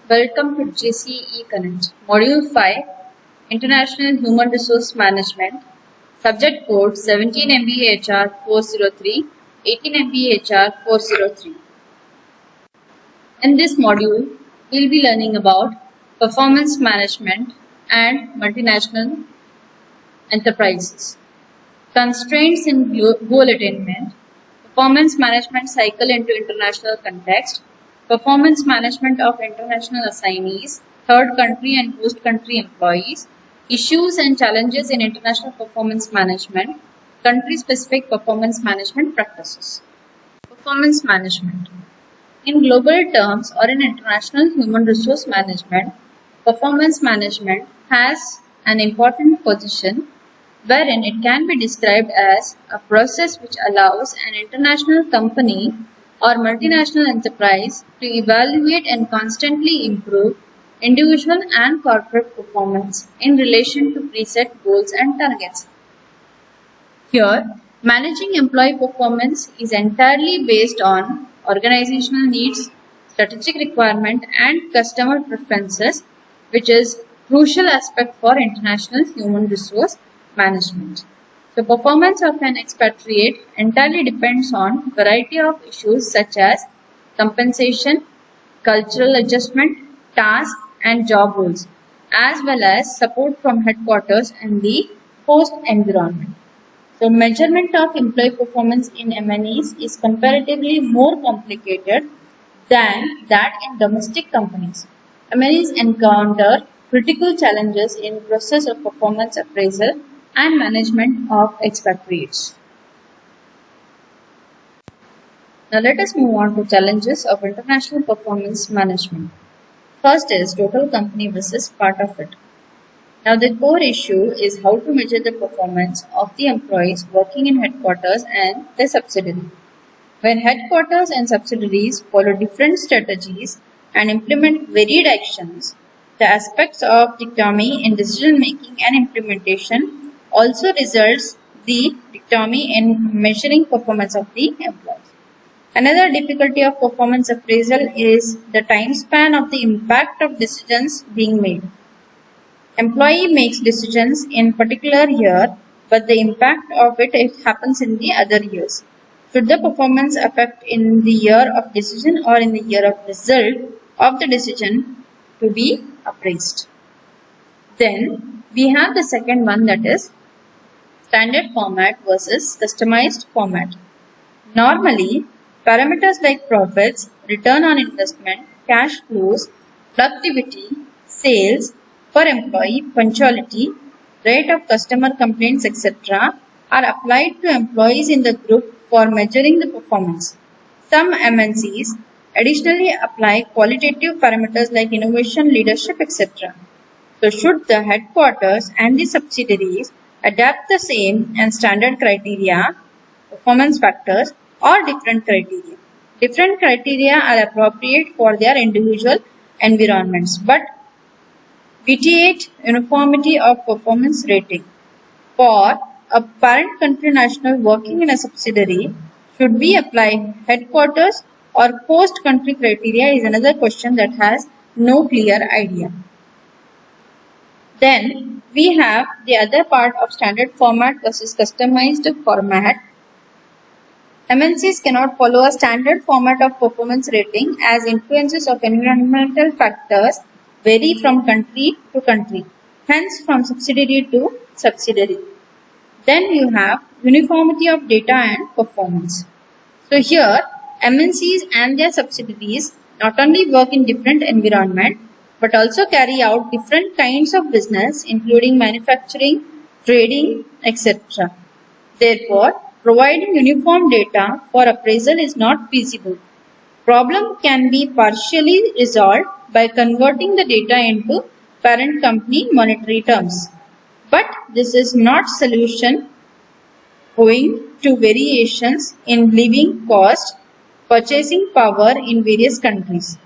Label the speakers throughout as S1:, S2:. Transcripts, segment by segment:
S1: Welcome to JCE Connect, Module 5, International Human Resource Management, Subject Code 17 MBHR 403, 18 MBHR 403. In this module, we'll be learning about performance management and multinational enterprises, constraints in goal attainment, performance management cycle into international context, performance management of international assignees, third country and host country employees, issues and challenges in international performance management, country-specific performance management practices. Performance management. In global terms or in international human resource management, performance management has an important position wherein it can be described as a process which allows an international company or multinational enterprise to evaluate and constantly improve individual and corporate performance in relation to preset goals and targets. Here, managing employee performance is entirely based on organizational needs, strategic requirement, and customer preferences, which is crucial aspect for international human resource management. So performance of an expatriate entirely depends on variety of issues such as compensation, cultural adjustment, task and job roles, as well as support from headquarters and the host environment. So measurement of employee performance in MNEs is comparatively more complicated than that in domestic companies. MNEs encounter critical challenges in process of performance appraisal and management of expatriates. Now let us move on to challenges of international performance management. First is total company versus part of it. Now the core issue is how to measure the performance of the employees working in headquarters and the subsidiary. When headquarters and subsidiaries follow different strategies and implement varied actions, the aspects of dichotomy in decision making and implementation also results the dichotomy in measuring performance of the employees. Another difficulty of performance appraisal is the time span of the impact of decisions being made. Employee makes decisions in particular year, but the impact of it happens in the other years. Should the performance affect in the year of decision or in the year of result of the decision to be appraised? Then we have the second one, that is standard format versus customized format. Normally, parameters like profits, return on investment, cash flows, productivity, sales, per employee, punctuality, rate of customer complaints, etc. are applied to employees in the group for measuring the performance. Some MNCs additionally apply qualitative parameters like innovation, leadership, etc. So should the headquarters and the subsidiaries adapt the same and standard criteria, performance factors, or different criteria? Different criteria are appropriate for their individual environments, but vitiate uniformity of performance rating. For a parent country national working in a subsidiary, should we apply headquarters or host country criteria is another question that has no clear idea. Then we have the other part of standard format versus customized format. MNCs cannot follow a standard format of performance rating as influences of environmental factors vary from country to country, hence from subsidiary to subsidiary. Then you have uniformity of data and performance. So here MNCs and their subsidiaries not only work in different environment but also carry out different kinds of business including manufacturing, trading, etc. Therefore, providing uniform data for appraisal is not feasible. Problem can be partially resolved by converting the data into parent company monetary terms. But this is not solution owing to variations in living cost, purchasing power in various countries.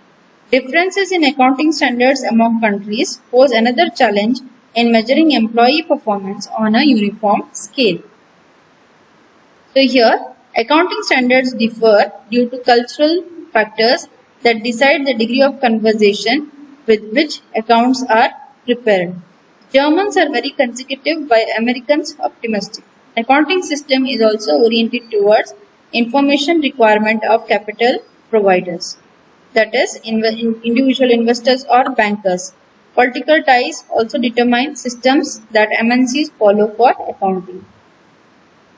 S1: Differences in accounting standards among countries pose another challenge in measuring employee performance on a uniform scale. So here, accounting standards differ due to cultural factors that decide the degree of conversation with which accounts are prepared. Germans are very consecutive while Americans optimistic. Accounting system is also oriented towards information requirement of capital providers, that is individual investors or bankers. Political ties also determine systems that MNCs follow for accounting.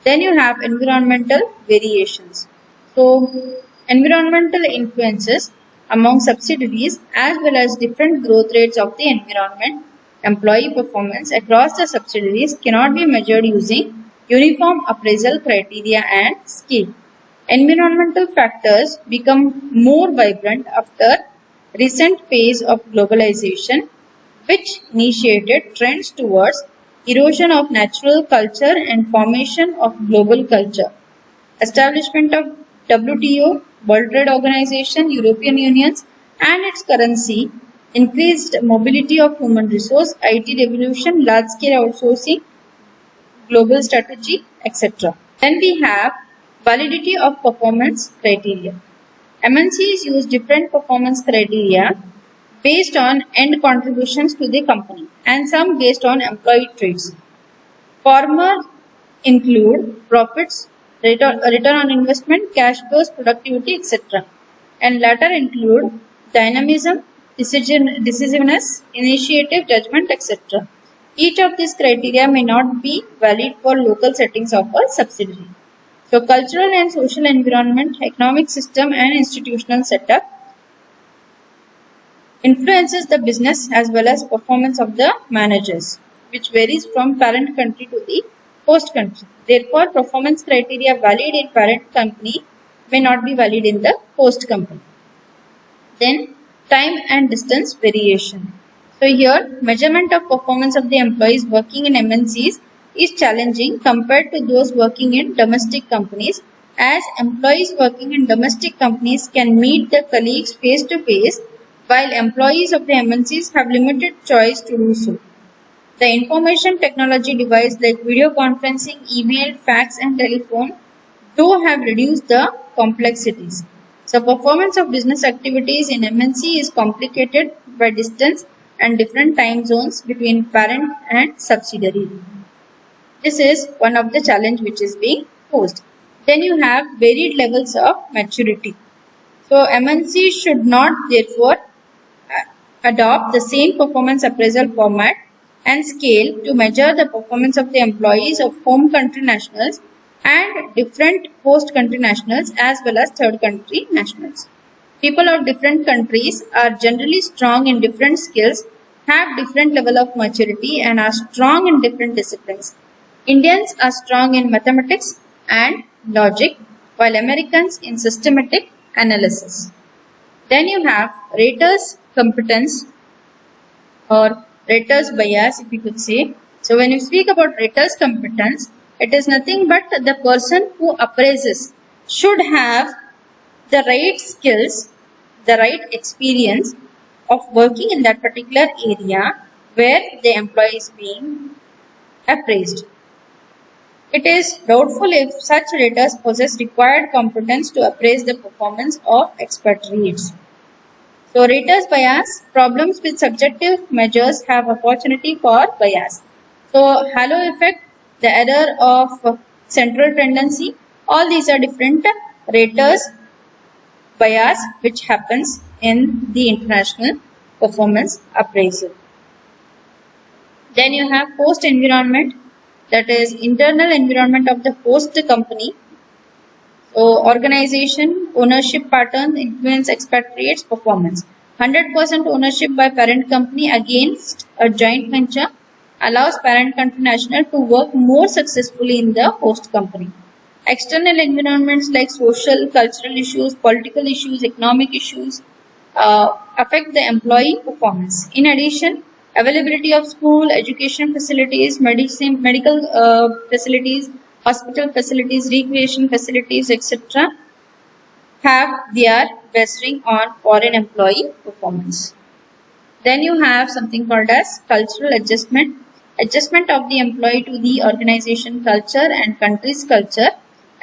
S1: Then you have environmental variations. So, environmental influences among subsidiaries as well as different growth rates of the environment, employee performance across the subsidiaries cannot be measured using uniform appraisal criteria and scale. Environmental factors become more vibrant after recent phase of globalization, which initiated trends towards erosion of natural culture and formation of global culture. Establishment of WTO, World Trade Organization, European Unions, and its currency, increased mobility of human resource, IT revolution, large-scale outsourcing, global strategy, etc. Then we have validity of performance criteria. MNCs use different performance criteria based on end contributions to the company and some based on employee traits. Former include profits, return on investment, cash flows, productivity, etc. And latter include dynamism, decisiveness, initiative, judgment, etc. Each of these criteria may not be valid for local settings of a subsidiary. So, cultural and social environment, economic system and institutional setup influences the business as well as performance of the managers, which varies from parent country to the host country. Therefore, performance criteria valid in parent company may not be valid in the host company. Then, time and distance variation. So here, measurement of performance of the employees working in MNCs is challenging compared to those working in domestic companies, as employees working in domestic companies can meet the colleagues face to face, while employees of the MNCs have limited choice to do so. The information technology devices like video conferencing, email, fax and telephone do have reduced the complexities. So performance of business activities in MNC is complicated by distance and different time zones between parent and subsidiary. This is one of the challenge which is being posed. Then you have varied levels of maturity. So MNC should not therefore adopt the same performance appraisal format and scale to measure the performance of the employees of home country nationals and different host country nationals as well as third country nationals. People of different countries are generally strong in different skills, have different level of maturity and are strong in different disciplines. Indians are strong in mathematics and logic, while Americans in systematic analysis. Then you have rater's competence or rater's bias, if you could say. So when you speak about rater's competence, it is nothing but the person who appraises should have the right skills, the right experience of working in that particular area where the employee is being appraised. It is doubtful if such raters possess required competence to appraise the performance of expatriates. So, raters bias, problems with subjective measures have opportunity for bias. So, halo effect, the error of central tendency, all these are different raters bias which happens in the international performance appraisal. Then you have host environment, that is internal environment of the host company. So organization, ownership pattern influence expatriates performance. 100% ownership by parent company against a joint venture allows parent country national to work more successfully in the host company. External environments like social, cultural issues, political issues, economic issues affect the employee performance. In addition, availability of school, education facilities, medical facilities, hospital facilities, recreation facilities, etc. have their bearing on foreign employee performance. Then you have something called as cultural adjustment. Adjustment of the employee to the organization culture and country's culture.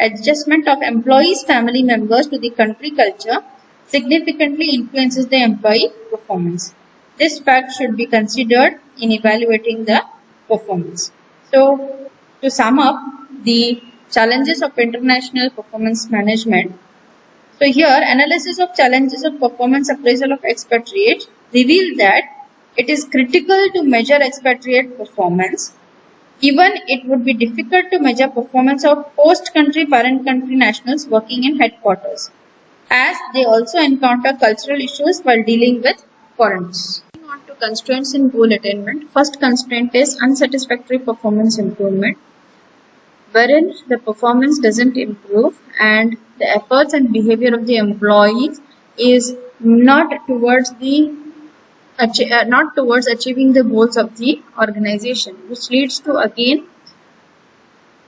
S1: Adjustment of employees' family members to the country culture significantly influences the employee performance. This fact should be considered in evaluating the performance. So, to sum up the challenges of international performance management, so here analysis of challenges of performance appraisal of expatriates reveal that it is critical to measure expatriate performance. Even it would be difficult to measure performance of host country parent country nationals working in headquarters, as they also encounter cultural issues while dealing with foreigners. Moving on to constraints in goal attainment. First constraint is unsatisfactory performance improvement, wherein the performance doesn't improve and the efforts and behavior of the employees is not towards achieving the goals of the organization, which leads to again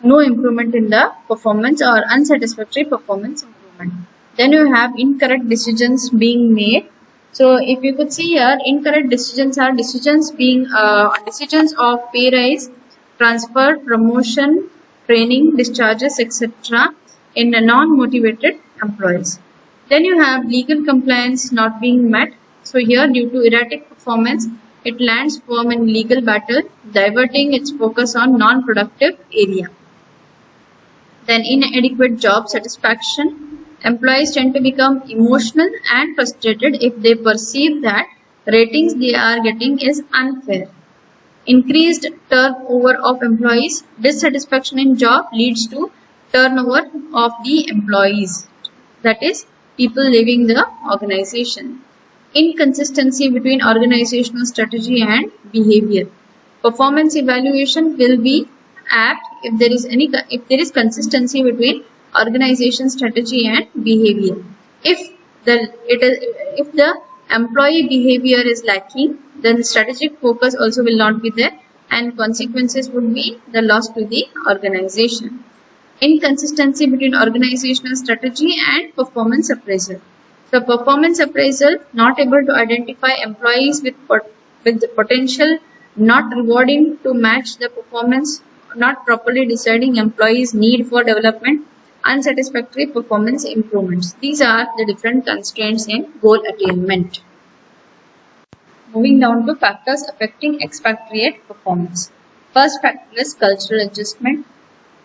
S1: no improvement in the performance or unsatisfactory performance improvement. Then you have incorrect decisions being made. So if you could see here, incorrect decisions are decisions of pay rise, transfer, promotion, training, discharges, etc. in non-motivated employees. Then you have legal compliance not being met. So here, due to erratic performance, it lands firm in legal battle, diverting its focus on non-productive area. Then inadequate job satisfaction. Employees tend to become emotional and frustrated if they perceive that ratings they are getting is unfair. Increased turnover of employees. Dissatisfaction in job leads to turnover of the employees. That is, people leaving the organization. Inconsistency between organizational strategy and behavior. Performance evaluation will be apt if there is consistency between organization strategy and behavior. If the employee behavior is lacking, then strategic focus also will not be there, and consequences would be the loss to the organization. Inconsistency between organizational strategy and performance appraisal. So performance appraisal not able to identify employees with the potential, not rewarding to match the performance, not properly deciding employees' need for development, unsatisfactory performance improvements. These are the different constraints in goal attainment. Moving down to factors affecting expatriate performance. First factor is cultural adjustment.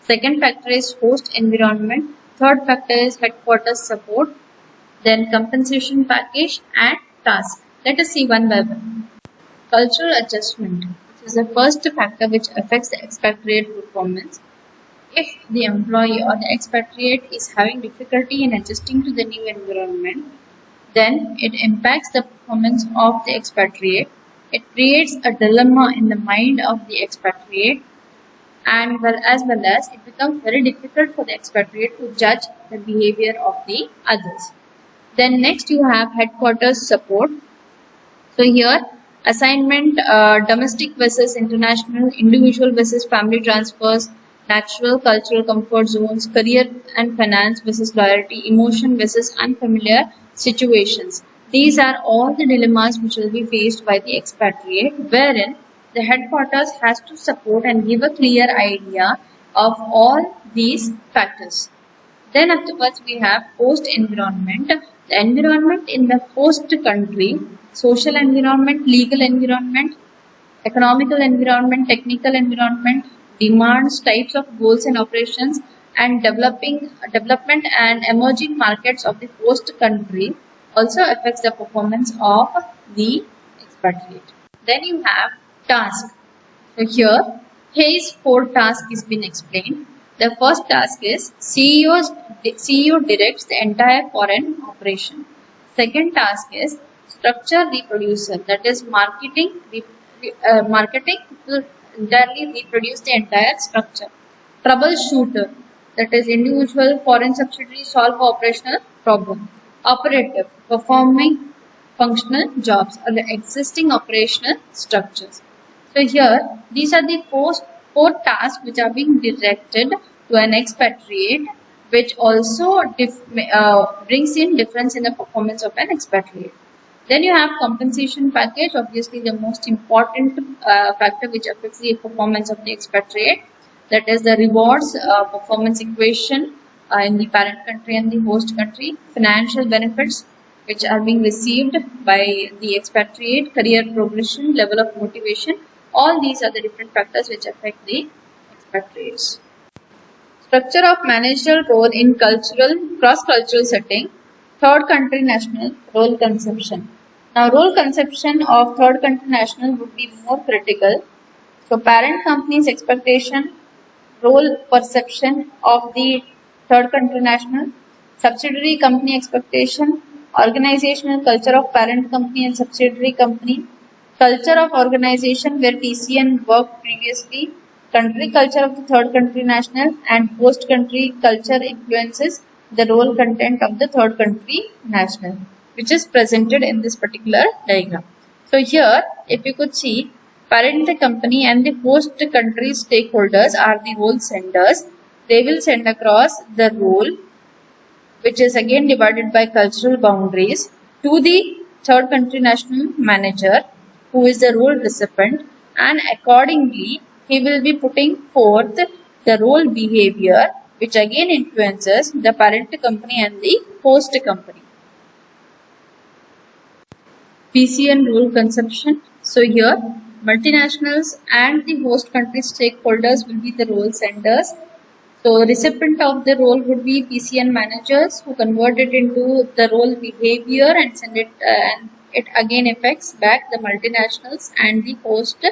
S1: Second factor is host environment. Third factor is headquarters support. Then compensation package and task. Let us see one by one. Cultural adjustment, which is the first factor which affects the expatriate performance. If the employee or the expatriate is having difficulty in adjusting to the new environment, then it impacts the performance of the expatriate. It creates a dilemma in the mind of the expatriate, and as well as it becomes very difficult for the expatriate to judge the behavior of the others. Then next you have headquarters support. So here assignment, domestic versus international, individual versus family transfers, natural cultural comfort zones, career and finance versus loyalty, emotion versus unfamiliar situations. These are all the dilemmas which will be faced by the expatriate, wherein the headquarters has to support and give a clear idea of all these factors. Then afterwards we have host environment. The environment in the host country, social environment, legal environment, economical environment, technical environment, demands, types of goals and operations, and development and emerging markets of the host country also affects the performance of the expatriate. Then you have task. So here Hayes 4 task is been explained. The first task is CEO directs the entire foreign operation. Second task is structure reproducer, that is marketing will entirely reproduce the entire structure. Troubleshooter, that is individual foreign subsidiary solve operational problem. Operative, performing functional jobs or the existing operational structures. So here these are the four tasks which are being directed to an expatriate, which also brings in difference in the performance of an expatriate. Then you have compensation package, obviously the most important factor which affects the performance of the expatriate. That is the rewards performance equation in the parent country and the host country. Financial benefits, which are being received by the expatriate, career progression, level of motivation. All these are the different factors which affect the expatriates. Structure of managerial role in cross-cultural setting. Third country national role conception. Now, role conception of third country national would be more critical. So, parent company's expectation, role perception of the third country national, subsidiary company expectation, organizational culture of parent company and subsidiary company, culture of organization where TCN worked previously, country culture of the third country national, and host country culture influences the role content of the third country national, which is presented in this particular diagram. So here, if you could see, parent company and the host country stakeholders are the role senders. They will send across the role, which is again divided by cultural boundaries, to the third country national manager, who is the role recipient, and accordingly he will be putting forth the role behavior, which again influences the parent company and the host company. PCN role conception. So here, multinationals and the host country stakeholders will be the role senders. So recipient of the role would be PCN managers, who convert it into the role behavior and send it, and it again affects back the multinationals and the host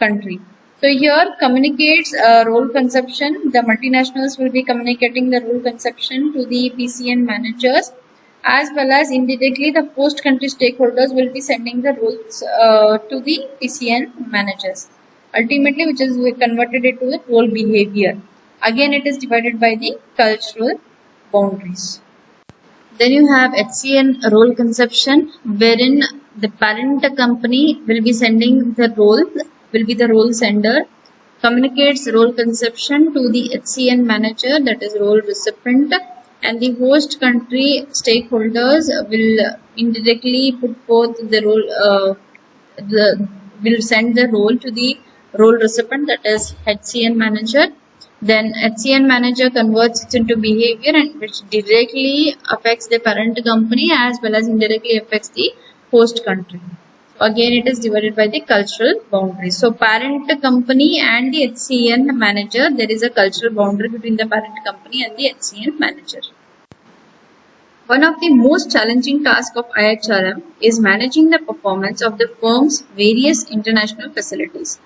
S1: country. So here communicates role conception. The multinationals will be communicating the role conception to the PCN managers, as well as indirectly the host country stakeholders will be sending the roles to the PCN managers. Ultimately, which is converted into the role behavior. Again, it is divided by the cultural boundaries. Then you have HCN role conception, wherein the parent company will be sending the role, will be the role sender, communicates role conception to the HCN manager, that is role recipient, and the host country stakeholders will indirectly put forth the role, will send the role to the role recipient, that is HCN manager. Then HCN manager converts it into behavior, and which directly affects the parent company as well as indirectly affects the host country. So again, it is divided by the cultural boundaries. So parent company and the HCN manager, there is a cultural boundary between the parent company and the HCN manager. One of the most challenging tasks of IHRM is managing the performance of the firm's various international facilities.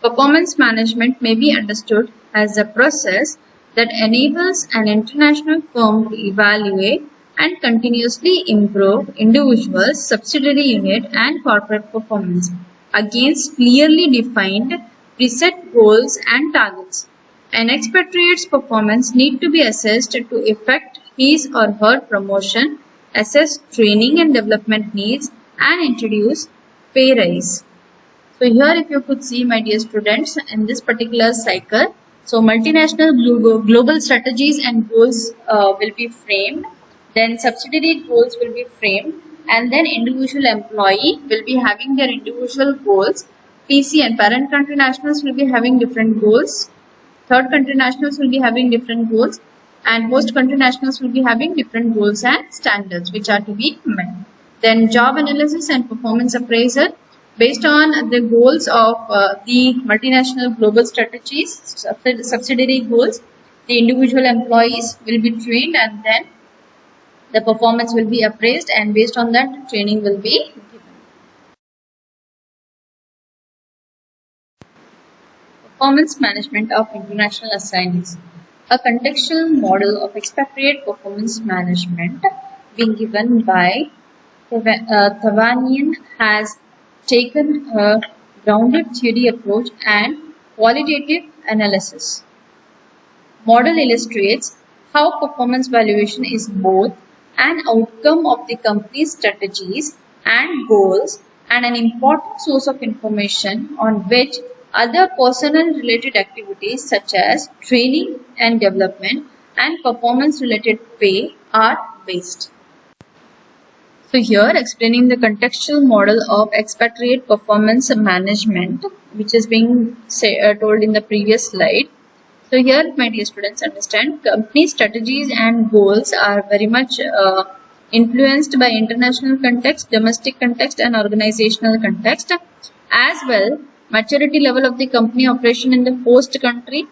S1: Performance management may be understood as a process that enables an international firm to evaluate and continuously improve individual, subsidiary unit, and corporate performance against clearly defined preset goals and targets. An expatriate's performance need to be assessed to effect his or her promotion, assess training and development needs, and introduce pay rise. So here, if you could see, my dear students, in this particular cycle, so multinational global strategies and goals will be framed, then subsidiary goals will be framed, and then individual employee will be having their individual goals. PC and parent country nationals will be having different goals, third country nationals will be having different goals, and host country nationals will be having different goals and standards which are to be met. Then job analysis and performance appraisal. Based on the goals of the multinational global strategies, subsidiary goals, the individual employees will be trained, and then the performance will be appraised, and based on that, training will be given. Performance management of international assignees. A contextual model of expatriate performance management being given by Tavanian has taken a grounded theory approach and qualitative analysis. Model illustrates how performance valuation is both an outcome of the company's strategies and goals and an important source of information on which other personnel related activities such as training and development and performance related pay are based. So here, explaining the contextual model of expatriate performance management, which is being told in the previous slide. So here, my dear students, understand company strategies and goals are very much influenced by international context, domestic context, and organizational context. As well, maturity level of the company operation in the host country,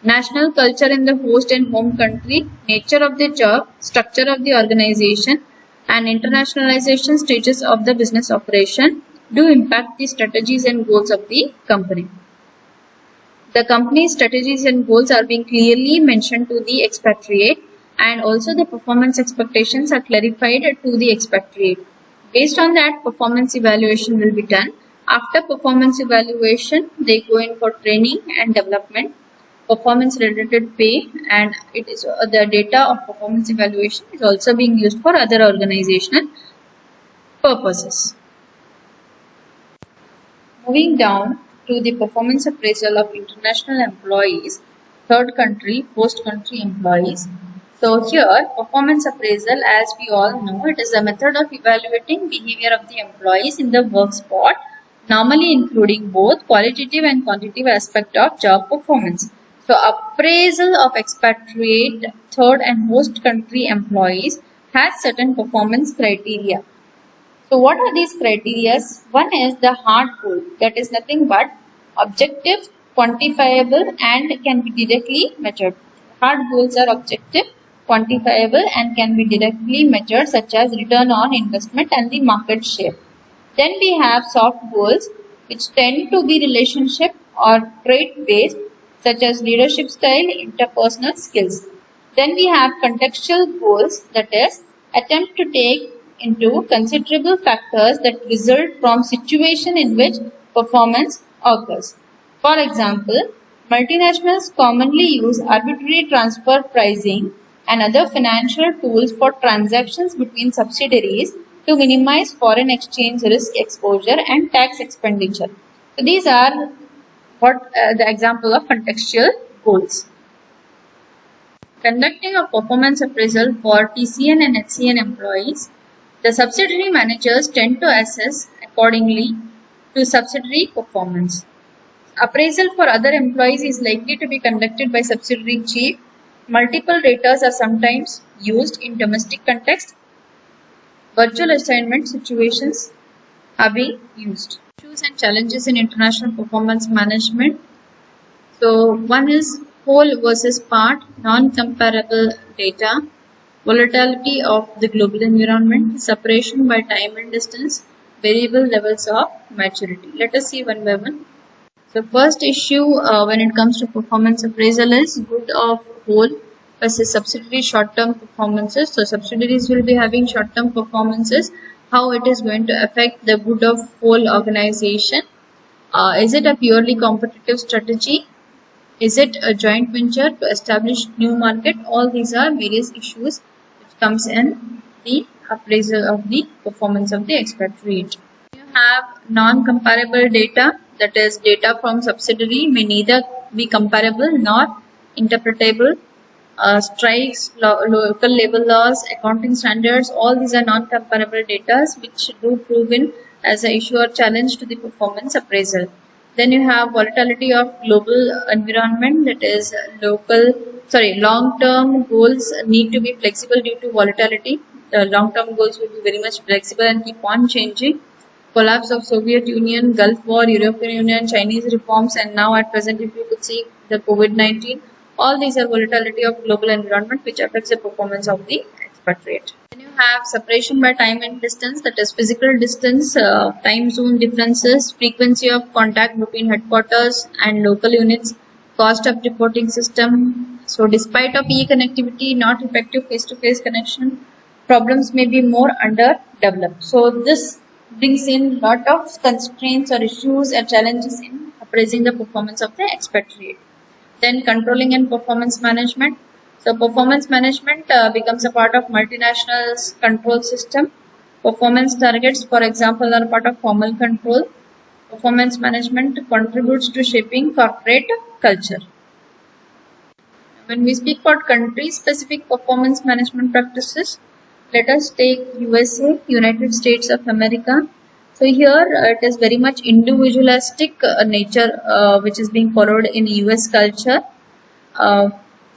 S1: national culture in the host and home country, nature of the job, structure of the organization, and internationalization stages of the business operation do impact the strategies and goals of the company. The company's strategies and goals are being clearly mentioned to the expatriate, and also the performance expectations are clarified to the expatriate. Based on that, performance evaluation will be done. After performance evaluation, they go in for training and development, performance related pay, and it is the data of performance evaluation is also being used for other organizational purposes. Moving down to the performance appraisal of international employees, third country, host country employees. So here, performance appraisal, as we all know, it is a method of evaluating behavior of the employees in the work spot, normally including both qualitative and quantitative aspect of job performance. So appraisal of expatriate, third and host country employees has certain performance criteria. So what are these criteria? One is the hard goal, that is nothing but objective, quantifiable, and can be directly measured. Hard goals are objective, quantifiable, and can be directly measured, such as return on investment and the market share. Then we have soft goals, which tend to be relationship or trait based, such as leadership style, interpersonal skills. Then we have contextual goals, that is, attempt to take into considerable factors that result from situation in which performance occurs. For example, multinationals commonly use arbitrary transfer pricing and other financial tools for transactions between subsidiaries to minimize foreign exchange risk exposure and tax expenditure. So these are the example of contextual goals. Conducting a performance appraisal for TCN and HCN employees, the subsidiary managers tend to assess accordingly to subsidiary performance. Appraisal for other employees is likely to be conducted by subsidiary chief. Multiple raters are sometimes used in domestic context. Virtual assignment situations are being used. Issues and challenges in international performance management. So one is whole versus part, non-comparable data, volatility of the global environment, separation by time and distance, variable levels of maturity. Let us see one by one. So first issue when it comes to performance appraisal is good of whole versus subsidiary short-term performances. So subsidiaries will be having short-term performances. How it is going to affect the good of whole organization? Is it a purely competitive strategy? Is it a joint venture to establish new market? All these are various issues which comes in the appraisal of the performance of the expatriate. You have non-comparable data, that is data from subsidiary may neither be comparable nor interpretable. Strikes, local labor laws, accounting standards, all these are non-comparable data which do prove in as an issue or challenge to the performance appraisal. Then you have volatility of global environment, that is long-term goals need to be flexible due to volatility. The long-term goals will be very much flexible and keep on changing. Collapse of Soviet Union, Gulf War, European Union, Chinese reforms, and now at present if you could see the COVID-19, all these are volatility of global environment which affects the performance of the expatriate. Then you have separation by time and distance, that is physical distance, time zone differences, frequency of contact between headquarters and local units, cost of reporting system. So despite of e-connectivity, not effective face-to-face connection, problems may be more underdeveloped. So this brings in lot of constraints or issues and challenges in appraising the performance of the expatriate. Then controlling and performance management. So performance management becomes a part of multinationals control system. Performance targets, for example, are part of formal control. Performance management contributes to shaping corporate culture. When we speak about country-specific performance management practices, let us take USA, United States of America. So here it is very much individualistic nature which is being followed in US culture.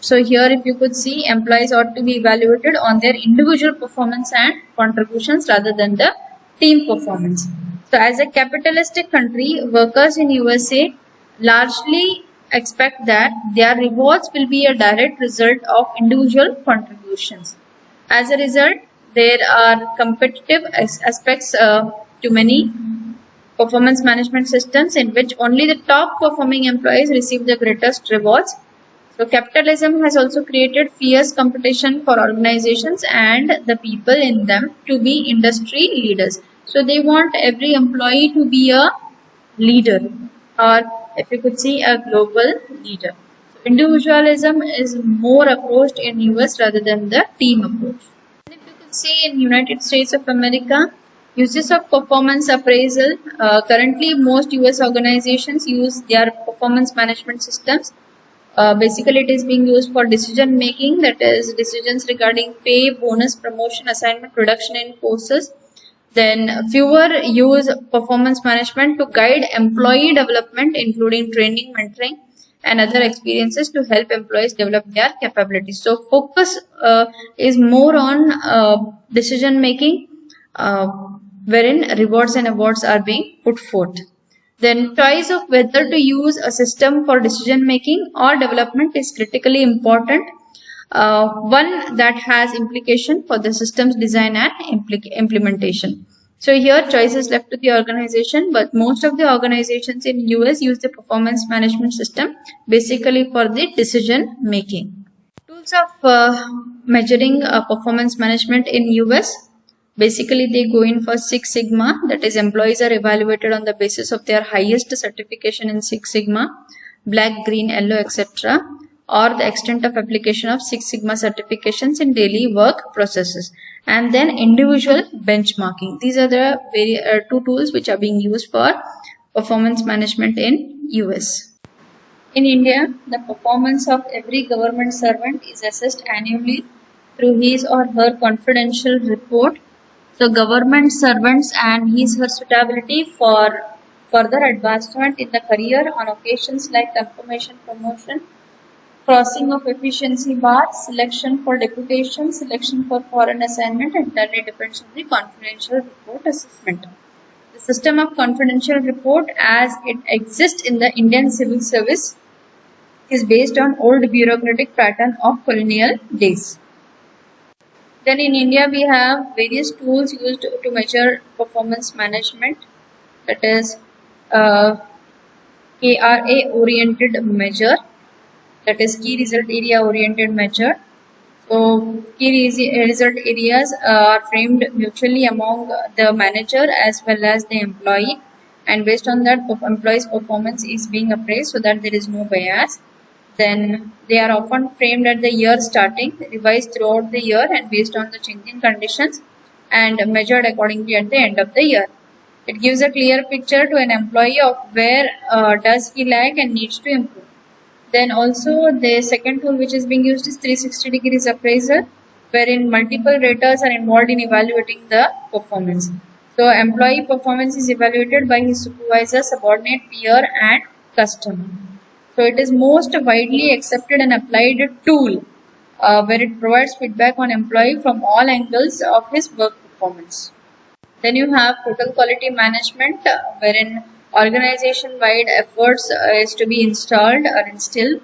S1: So here if you could see, employees ought to be evaluated on their individual performance and contributions rather than the team performance. So as a capitalistic country, workers in USA largely expect that their rewards will be a direct result of individual contributions. As a result, there are competitive aspects to many performance management systems in which only the top performing employees receive the greatest rewards. So capitalism has also created fierce competition for organizations and the people in them to be industry leaders. So they want every employee to be a leader, or if you could see, a global leader. So individualism is more approached in US rather than the team approach. And if you could see, in United States of America, uses of performance appraisal. Currently, most US organizations use their performance management systems. Basically, it is being used for decision making, that is, decisions regarding pay, bonus, promotion, assignment, reduction in courses. Then fewer use performance management to guide employee development, including training, mentoring, and other experiences to help employees develop their capabilities. So focus is more on decision making, wherein rewards and awards are being put forth. Then choice of whether to use a system for decision making or development is critically important. One that has implication for the system's design and implementation. So here choice is left to the organization, but most of the organizations in US use the performance management system basically for the decision making. Tools of measuring performance management in US. Basically, they go in for Six Sigma, that is, employees are evaluated on the basis of their highest certification in Six Sigma, black, green, yellow, etc., or the extent of application of Six Sigma certifications in daily work processes. And then individual benchmarking. These are the two tools which are being used for performance management in US. In India, the performance of every government servant is assessed annually through his or her confidential report. So government servants and his/her suitability for further advancement in the career on occasions like confirmation, promotion, crossing of efficiency bars, selection for deputation, selection for foreign assignment entirely depends on the confidential report assessment. The system of confidential report as it exists in the Indian civil service is based on old bureaucratic pattern of colonial days. Then in India, we have various tools used to measure performance management, that is KRA oriented measure, that is key result area oriented measure. So key result areas are framed mutually among the manager as well as the employee, and based on that, employee's performance is being appraised so that there is no bias. Then they are often framed at the year starting, revised throughout the year and based on the changing conditions, and measured accordingly at the end of the year. It gives a clear picture to an employee of where does he lag and needs to improve. Then also the second tool which is being used is 360 degrees appraisal, wherein multiple raters are involved in evaluating the performance. So employee performance is evaluated by his supervisor, subordinate, peer and customer. So it is most widely accepted and applied tool where it provides feedback on employee from all angles of his work performance. Then you have total quality management, wherein organization-wide efforts is to be installed or instilled,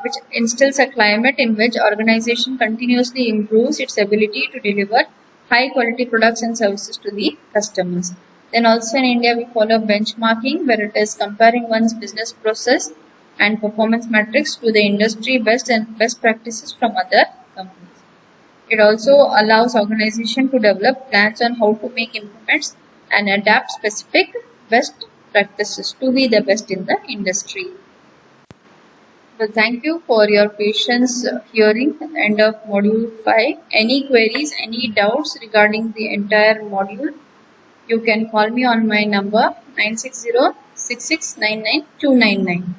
S1: which instills a climate in which organization continuously improves its ability to deliver high quality products and services to the customers. Then also in India, we follow benchmarking, where it is comparing one's business process and performance metrics to the industry best and best practices from other companies. It also allows organization to develop plans on how to make improvements and adapt specific best practices to be the best in the industry. So thank you for your patience hearing the end of module 5. Any queries, any doubts regarding the entire module, you can call me on my number 960 6699 299.